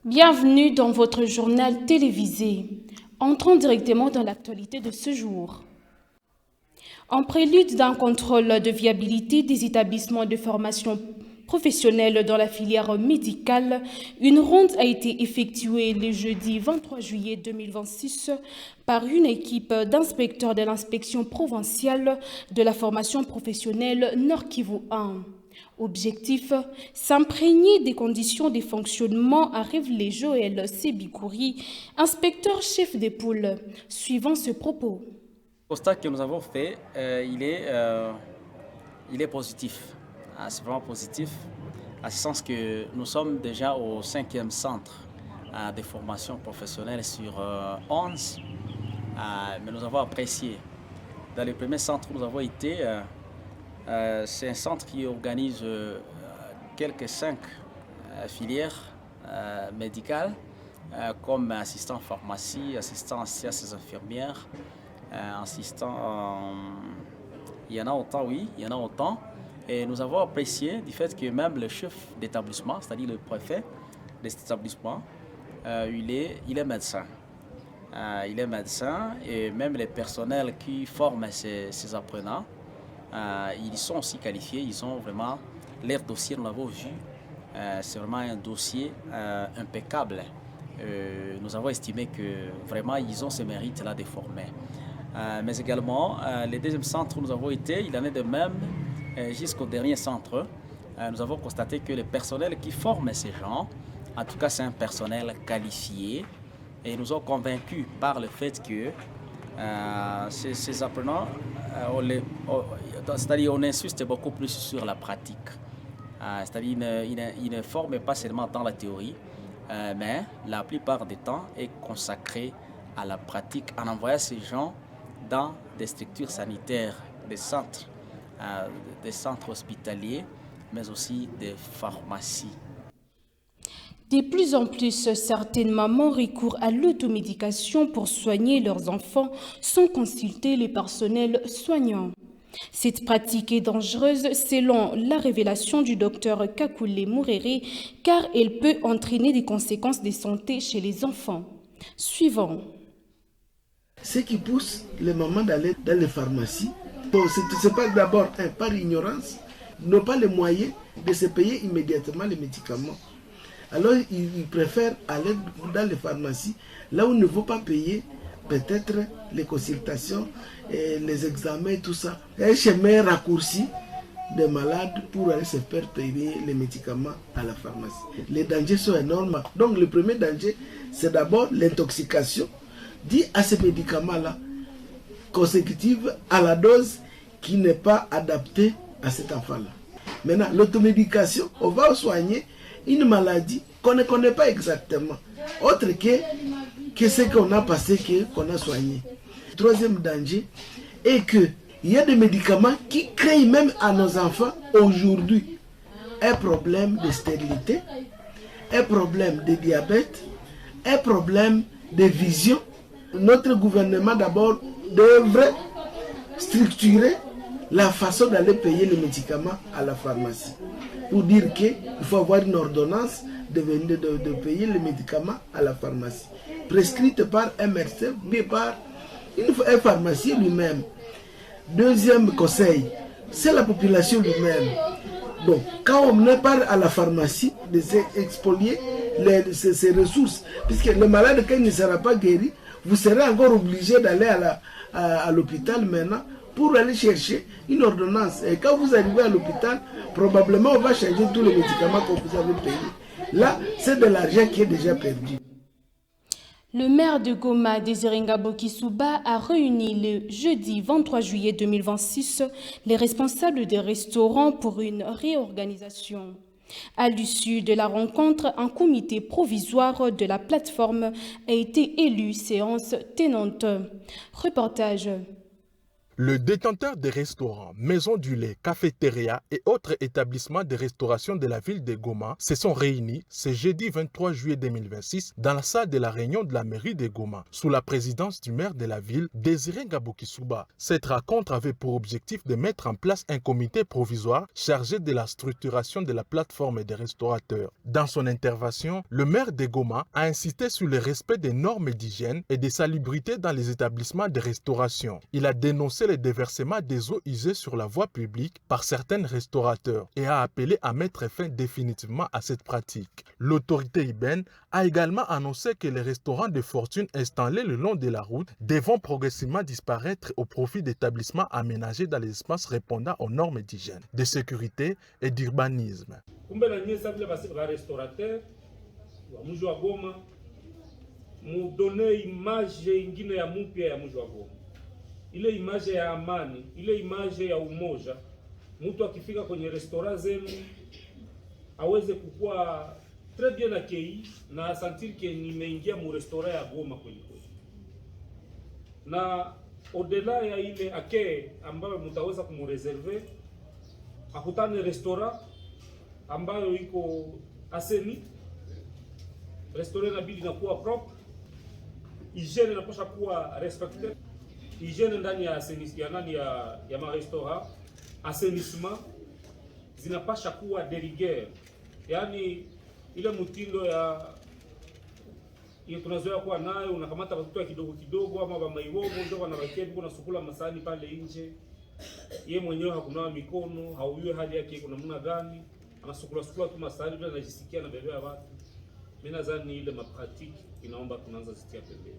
Bienvenue dans votre journal télévisé. Entrons directement dans l'actualité de ce jour. En prélude d'un contrôle de viabilité des établissements de formation professionnelle dans la filière médicale, une ronde a été effectuée le jeudi 23 juillet 2026 par une équipe d'inspecteurs de l'inspection provinciale de la formation professionnelle Nord-Kivu 1. Objectif, s'imprégner des conditions de fonctionnement, a révélé Joël Sebikouri, inspecteur-chef des pôles, suivant ce propos. Le constat que nous avons fait, il est positif. C'est vraiment positif, à ce sens que nous sommes déjà au 5e centre de formation professionnelle sur 11, mais nous avons apprécié. Dans les premiers centres où nous avons été, c'est un centre qui organise quelques 5 filières médicales, comme assistant pharmacie, assistant sciences infirmières, assistant... il y en a autant, oui, il y en a autant. Et nous avons apprécié du fait que même le chef d'établissement, c'est-à-dire le préfet de cet établissement, il est médecin. Il est médecin et même les personnels qui forment ces apprenants, ils sont aussi qualifiés, ils ont vraiment leur dossier, nous l'avons vu, c'est vraiment un dossier impeccable. Nous avons estimé que vraiment ils ont ce mérite-là de former. Mais également, les deuxièmes centres où nous avons été, il en est de même jusqu'au dernier centre. Nous avons constaté que le personnel qui forme ces gens, en tout cas c'est un personnel qualifié, et nous ont convaincus par le fait que ces apprenants, c'est-à-dire on insiste beaucoup plus sur la pratique. C'est-à-dire ils ne forment pas seulement dans la théorie, mais la plupart du temps est consacré à la pratique en envoyant ces gens dans des structures sanitaires, des centres hospitaliers, mais aussi des pharmacies. De plus en plus, certaines mamans recourent à l'automédication pour soigner leurs enfants sans consulter les personnels soignants. Cette pratique est dangereuse selon la révélation du docteur Kakule Mourere, car elle peut entraîner des conséquences de santé chez les enfants. Suivant. Ce qui pousse les mamans d'aller dans les pharmacies, c'est pas d'abord par ignorance, n'ont pas les moyens de se payer immédiatement les médicaments. Alors ils préfèrent aller dans les pharmacies, là où il ne faut pas payer peut-être les consultations, et les examens et tout ça. Un chemin raccourci des malades pour aller se faire payer les médicaments à la pharmacie. Les dangers sont énormes. Donc le premier danger, c'est d'abord l'intoxication due à ces médicaments-là, consécutive à la dose qui n'est pas adaptée à cet enfant-là. Maintenant, l'automédication, on va soigner une maladie qu'on ne connaît pas exactement, autre que ce qu'on a passé, qu'on a soigné. Le troisième danger est qu'il y a des médicaments qui créent même à nos enfants aujourd'hui un problème de stérilité, un problème de diabète, un problème de vision. Notre gouvernement d'abord devrait structurer la façon d'aller payer les médicaments à la pharmacie. Pour dire qu'il faut avoir une ordonnance de payer les médicaments à la pharmacie, prescrite par un médecin, mais par un pharmacien lui-même. Deuxième conseil, c'est la population lui-même. Donc, quand on n'est pas à la pharmacie, de s'expolier ses ressources, puisque le malade, quand il ne sera pas guéri, vous serez encore obligé d'aller à l'hôpital maintenant pour aller chercher une ordonnance. Et quand vous arrivez à l'hôpital, probablement on va changer tous les médicaments que vous avez payés. Là, c'est de l'argent qui est déjà perdu. Le maire de Goma, Désiré Ngabokisuba, a réuni le jeudi 23 juillet 2026 les responsables des restaurants pour une réorganisation. À l'issue de la rencontre, un comité provisoire de la plateforme a été élu, séance tenante. Reportage. Le détenteur des restaurants, maisons du lait, cafétéria et autres établissements de restauration de la ville de Goma se sont réunis ce jeudi 23 juillet 2026 dans la salle de la réunion de la mairie de Goma, sous la présidence du maire de la ville, Désiré Ngabokisuba. Cette rencontre avait pour objectif de mettre en place un comité provisoire chargé de la structuration de la plateforme des restaurateurs. Dans son intervention, le maire de Goma a insisté sur le respect des normes d'hygiène et de salubrité dans les établissements de restauration. Il a dénoncé le déversement des eaux usées sur la voie publique par certains restaurateurs et a appelé à mettre fin définitivement à cette pratique. L'autorité IBEN a également annoncé que les restaurants de fortune installés le long de la route devront progressivement disparaître au profit d'établissements aménagés dans les espaces répondant aux normes d'hygiène, de sécurité et d'urbanisme. Ile image ya amani, ile image ya umoja, mtu akifika kwenye restaurant zenu aweze kukua très bien accueilli na sentir que nimeingia mu restaurant ya Goma kweli kweli. Na au-delà ya ile accueil ambayo mtaweza kumreserver, akutane restaurant ambayo iko aseni, restaurant inabidi inakuwa propre, hygiene inapaswa kuwa respected. Hygiene ndani ya ya marestaurant, assainissement zinapasha kuwa de rigueur. Yaani ile mtindo ya tunazoea kuwa nayo, unakamata watoto kidogo kidogo ama bamaiwogo ndio wanabakia biko nasukula masani pale nje. Yeye mwenyewe hakunawa mikono, haujui hali yake iko namna gani, anasukula tu masani bila anajisikia na bebea watu. Mimi nadhani ile mapratique inaomba tunaanza zitia pembeni.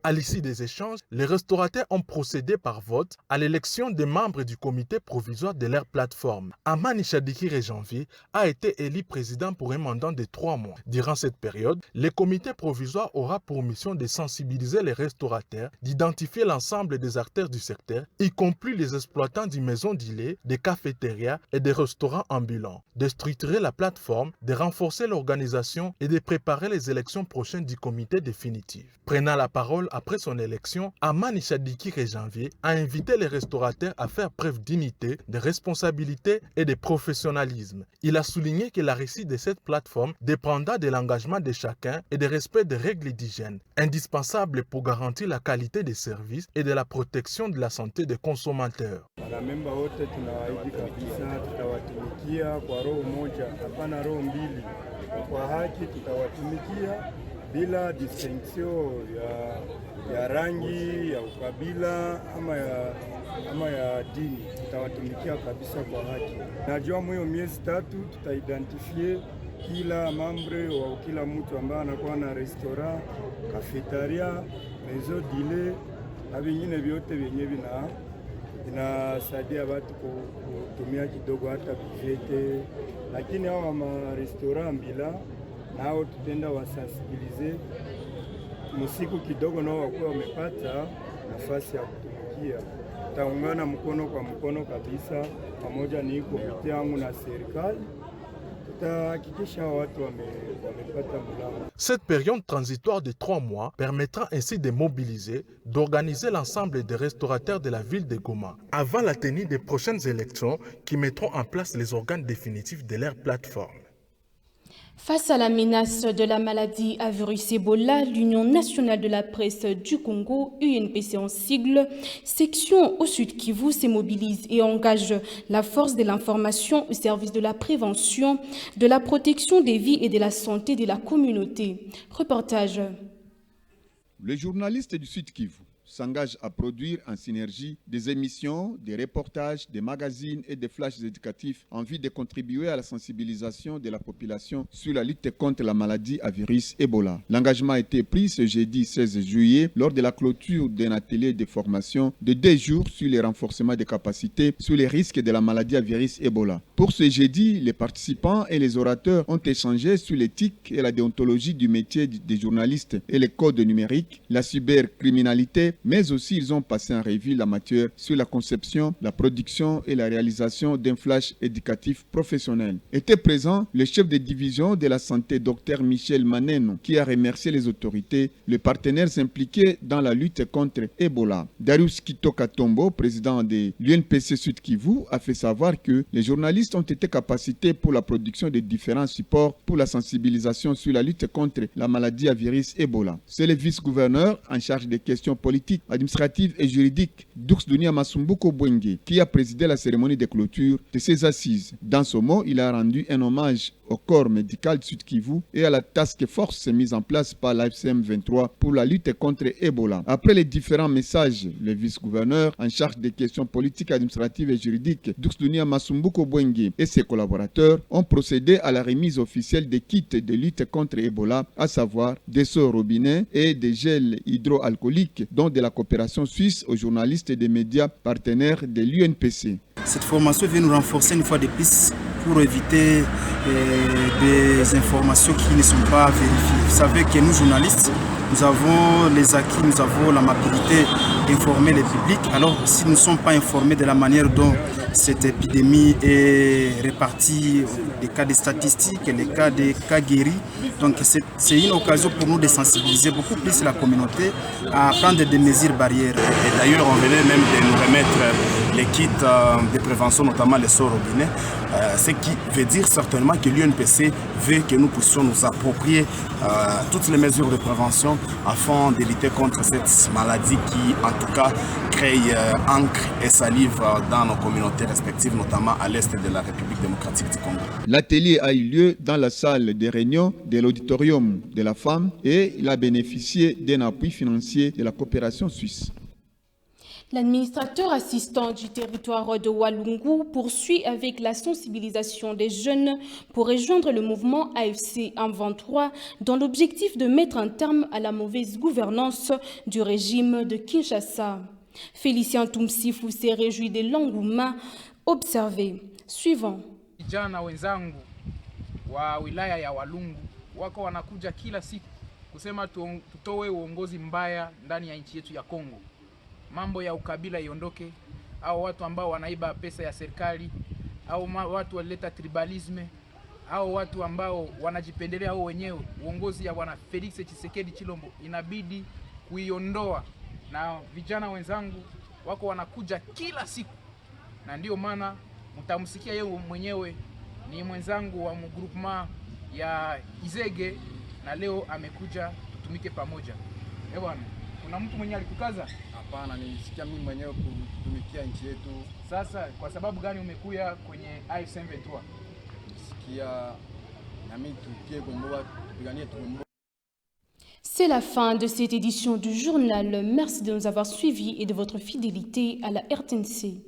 À l'issue des échanges, les restaurateurs ont procédé par vote à l'élection des membres du comité provisoire de leur plateforme. Amani Chadikire Janvier a été élu président pour un mandat de 3 mois. Durant cette période, le comité provisoire aura pour mission de sensibiliser les restaurateurs, d'identifier l'ensemble des acteurs du secteur, y compris les exploitants des maisons du lait, des cafétérias et des restaurants ambulants, de structurer la plateforme, de renforcer l'organisation et de préparer les élections prochaines du comité définitif. Prenant la parole après son élection, Amani Chadikire Janvier a invité les restaurateurs à faire preuve d'unité, de responsabilité et de professionnalisme. Il a souligné que la réussite de cette plateforme dépendra de l'engagement de chacun et du respect des règles d'hygiène, indispensables pour garantir la qualité des services et de la protection de la santé des consommateurs. Wanamemba wote tunawaahidi kabisa tutawatumikia kwa roho moja, hapana roho mbili. Kwa haki tutawatumikia bila distinction ya rangi, ya ukabila ama ya dini. Tutawatumikia kabisa kwa haki. Najua mwe miezi 3 tutaidentifie kila membre wa kila mtu ambaye anakuwa na restaurant, cafeteria, maison dile na vingine vyote vyenye inasaidia watu kutumia kidogo hata bivete, lakini hao ma restaurant bila nao tutenda wasensibilize musiku kidogo nao wakuwa wamepata nafasi ya kutumikia. Taungana mkono kwa mkono kabisa, pamoja ni komite yangu na serikali. Cette période transitoire de 3 mois permettra ainsi de mobiliser, d'organiser l'ensemble des restaurateurs de la ville de Goma avant la tenue des prochaines élections qui mettront en place les organes définitifs de leur plateforme. Face à la menace de la maladie à virus Ebola, l'Union nationale de la presse du Congo, UNPC en sigle, section au Sud Kivu, se mobilise et engage la force de l'information au service de la prévention, de la protection des vies et de la santé de la communauté. Reportage. Le journaliste du Sud Kivu, s'engage à produire en synergie des émissions, des reportages, des magazines et des flashs éducatifs en vue de contribuer à la sensibilisation de la population sur la lutte contre la maladie à virus Ebola. L'engagement a été pris ce jeudi 16 juillet lors de la clôture d'un atelier de formation de 2 jours sur le renforcement des capacités sur les risques de la maladie à virus Ebola. Pour ce jeudi, les participants et les orateurs ont échangé sur l'éthique et la déontologie du métier des journalistes et les codes numériques, la cybercriminalité, mais aussi ils ont passé en revue la matière sur la conception, la production et la réalisation d'un flash éducatif professionnel. Était présent le chef de division de la santé, Dr Michel Maneno, qui a remercié les autorités, les partenaires impliqués dans la lutte contre Ebola. Darius Kitoka Tombo, président de l'UNPC Sud Kivu, a fait savoir que les journalistes ont été capacités pour la production de différents supports pour la sensibilisation sur la lutte contre la maladie à virus Ebola. C'est le vice-gouverneur en charge des questions politiques, administratives et juridiques, Dux Dunia Masumbuko Bwenge, qui a présidé la cérémonie de clôture de ces assises. Dans ce mot, il a rendu un hommage au corps médical Sud Kivu et à la task force mise en place par l'AFCM 23 pour la lutte contre Ebola. Après les différents messages, le vice-gouverneur en charge des questions politiques, administratives et juridiques, Dux Dunia Masumbuko Bwenge, et ses collaborateurs ont procédé à la remise officielle des kits de lutte contre Ebola, à savoir des seaux robinets et des gels hydroalcooliques, dont de la coopération suisse aux journalistes et des médias partenaires de l'UNPC. Cette formation vient nous renforcer une fois de plus pour éviter des informations qui ne sont pas vérifiées. Vous savez que nous, journalistes, nous avons les acquis, nous avons l'amabilité d'informer le public. Alors, si nous ne sommes pas informés de la manière dont cette épidémie est répartie, les cas de statistiques, les cas de cas guéris, donc c'est une occasion pour nous de sensibiliser beaucoup plus la communauté à prendre des mesures barrières. Et d'ailleurs, on venait même de nous remettre les kits de prévention, notamment les seaux robinets, ce qui veut dire certainement que l'UNPC veut que nous puissions nous approprier toutes les mesures de prévention afin de lutter contre cette maladie qui, en tout cas, crée encre et salive dans nos communautés respectives, notamment à l'est de la République démocratique du Congo. L'atelier a eu lieu dans la salle des réunions de l'auditorium de la femme et il a bénéficié d'un appui financier de la coopération suisse. L'administrateur assistant du territoire de Walungu poursuit avec la sensibilisation des jeunes pour rejoindre le mouvement AFC 23 dans l'objectif de mettre un terme à la mauvaise gouvernance du régime de Kinshasa. Félicien Tumsifu s'est réjoui de l'engouement observé. Suivant. Vijana wenzangu wa wilaya ya Walungu wako wanakuja kila siku kusema tutoe uongozi mbaya ndani ya nchi yetu ya Kongo. Mambo ya ukabila iondoke, au watu ambao wanaiba pesa ya serikali, au watu waleta tribalisme, au watu ambao wanajipendelea wao wenyewe. Uongozi ya bwana Felix Tshisekedi Chilombo inabidi kuiondoa, na vijana wenzangu wako wanakuja kila siku, na ndio maana mtamsikia yeye mwenyewe ni mwenzangu wa groupement ya Izege, na leo amekuja tutumike pamoja. Bwana, kuna mtu mwenye alikukaza? Hapana, nilisikia mimi mwenyewe kutumikia nchi yetu. Sasa kwa sababu gani umekuja kwenye AFC 23? Nilisikia na mimi tukie Gomboa, tupiganie Gomboa. C'est la fin de cette édition du journal. Merci de nous avoir suivis et de votre fidélité à la RTNC.